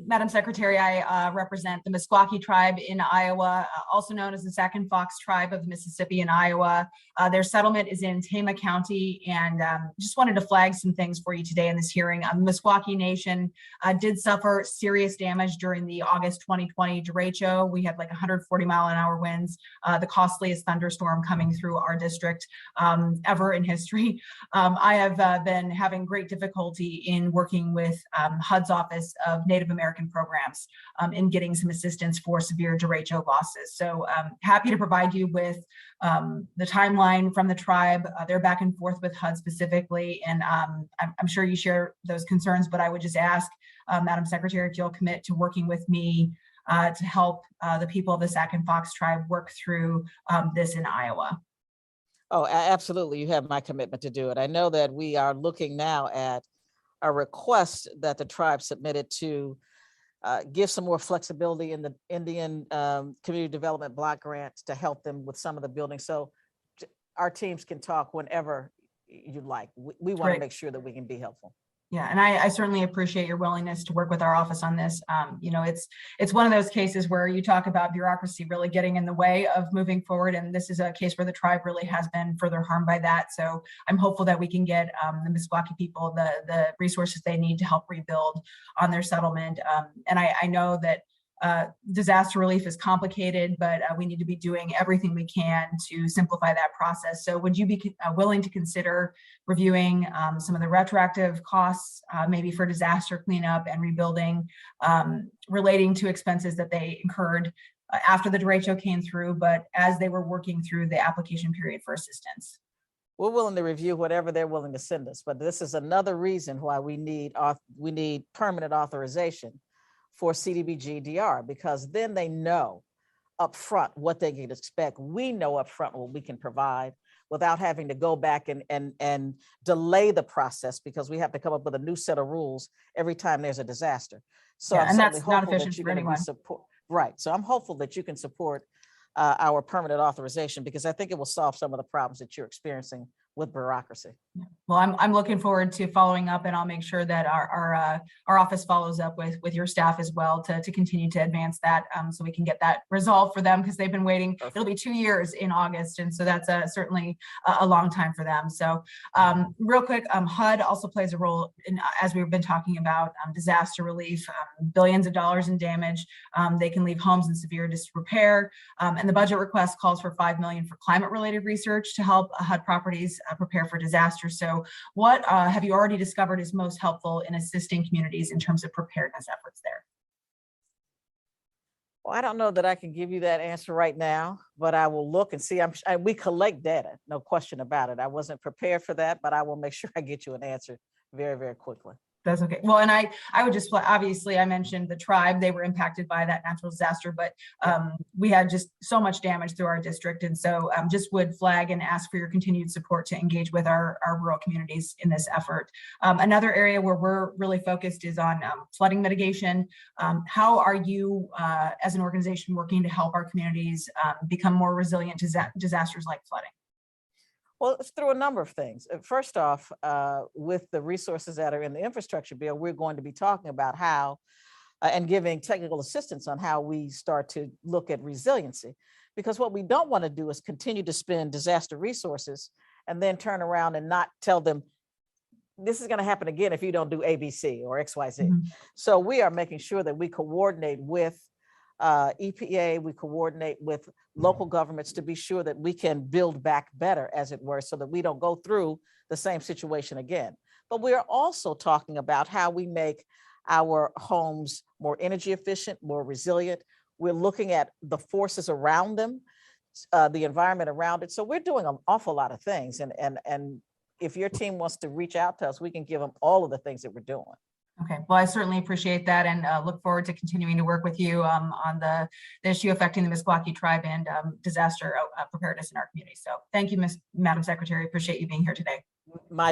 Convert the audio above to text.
Madam Secretary, I represent the Meskwaki tribe in Iowa, also known as the Sac and Fox tribe of Mississippi and Iowa. Their settlement is in Tama County, and just wanted to flag some things for you today in this hearing. The Meskwaki Nation did suffer serious damage during the August 2020 derecho. We had like 140-mile-an-hour winds, the costliest thunderstorm coming through our district ever in history. I have been having great difficulty in working with HUD's Office of Native American Programs in getting some assistance for severe derecho losses. So happy to provide you with the timeline from the tribe. They're back and forth with HUD specifically, and I'm sure you share those concerns, but I would just ask Madam Secretary if you'll commit to working with me to help the people of the Sac and Fox tribe work through this in Iowa. Oh, absolutely. You have my commitment to do it. I know that we are looking now at a request that the tribe submitted to give some more flexibility in the Indian Community Development Block Grants to help them with some of the buildings. So our teams can talk whenever you'd like. We want to make sure that we can be helpful. Yeah, and I certainly appreciate your willingness to work with our office on this. You know, it's one of those cases where you talk about bureaucracy really getting in the way of moving forward, and this is a case where the tribe really has been further harmed by that. So I'm hopeful that we can get the Meskwaki people the resources they need to help rebuild on their settlement. And I know that disaster relief is complicated, but we need to be doing everything we can to simplify that process. So would you be willing to consider reviewing some of the retroactive costs, maybe for disaster cleanup and rebuilding, relating to expenses that they incurred after the derecho came through, but as they were working through the application period for assistance? We're willing to review whatever they're willing to send us, but this is another reason why we need permanent authorization for CDBGDR, because then they know upfront what they can expect. We know upfront what we can provide without having to go back and delay the process, because we have to come up with a new set of rules every time there's a disaster. So yeah, I'm and that's not hopeful efficient that you're for going to support. Right. So I'm hopeful that you can support our permanent authorization, because I think it will solve some of the problems that you're experiencing with bureaucracy. Well, I'm looking forward to following up, and I'll make sure that our office follows up with your staff as well to continue to advance that, so we can get that resolved for them, because they've been waiting. Perfect. It'll be 2 years in August, and so that's certainly a long time for them. So real quick, HUD also plays a role in, as we've been talking about, disaster relief, billions of dollars in damage. They can leave homes in severe disrepair, and the budget request calls for $5 million for climate-related research to help HUD properties prepare for disaster. So what have you already discovered is most helpful in assisting communities in terms of preparedness efforts there? Well, I don't know that I can give you that answer right now, but I will look and see. We collect data, no question about it. I wasn't prepared for that, but I will make sure I get you an answer very, very quickly. That's okay. Well, and I would just, obviously I mentioned the tribe, they were impacted by that natural disaster, but we had just so much damage through our district. And so just would flag and ask for your continued support to engage with our rural communities in this effort. Another area where we're really focused is on flooding mitigation. How are you as an organization working to help our communities become more resilient to disasters like flooding? Well, it's through a number of things. First off, with the resources that are in the infrastructure bill, we're going to be talking about how and giving technical assistance on how we start to look at resiliency. Because what we don't want to do is continue to spend disaster resources and then turn around and not tell them, this is going to happen again if you don't do ABC or XYZ. Mm-hmm. So we are making sure that we coordinate with EPA, we coordinate with local governments to be sure that we can build back better, as it were, so that we don't go through the same situation again. But we are also talking about how we make our homes more energy efficient, more resilient. We're looking at the forces around them, the environment around it. So we're doing an awful lot of things. And if your team wants to reach out to us, we can give them all of the things that we're doing. Okay, well, I certainly appreciate that, and look forward to continuing to work with you on the issue affecting the Meskwaki tribe and disaster preparedness in our community. So thank you, Madam Secretary. Appreciate you being here today. My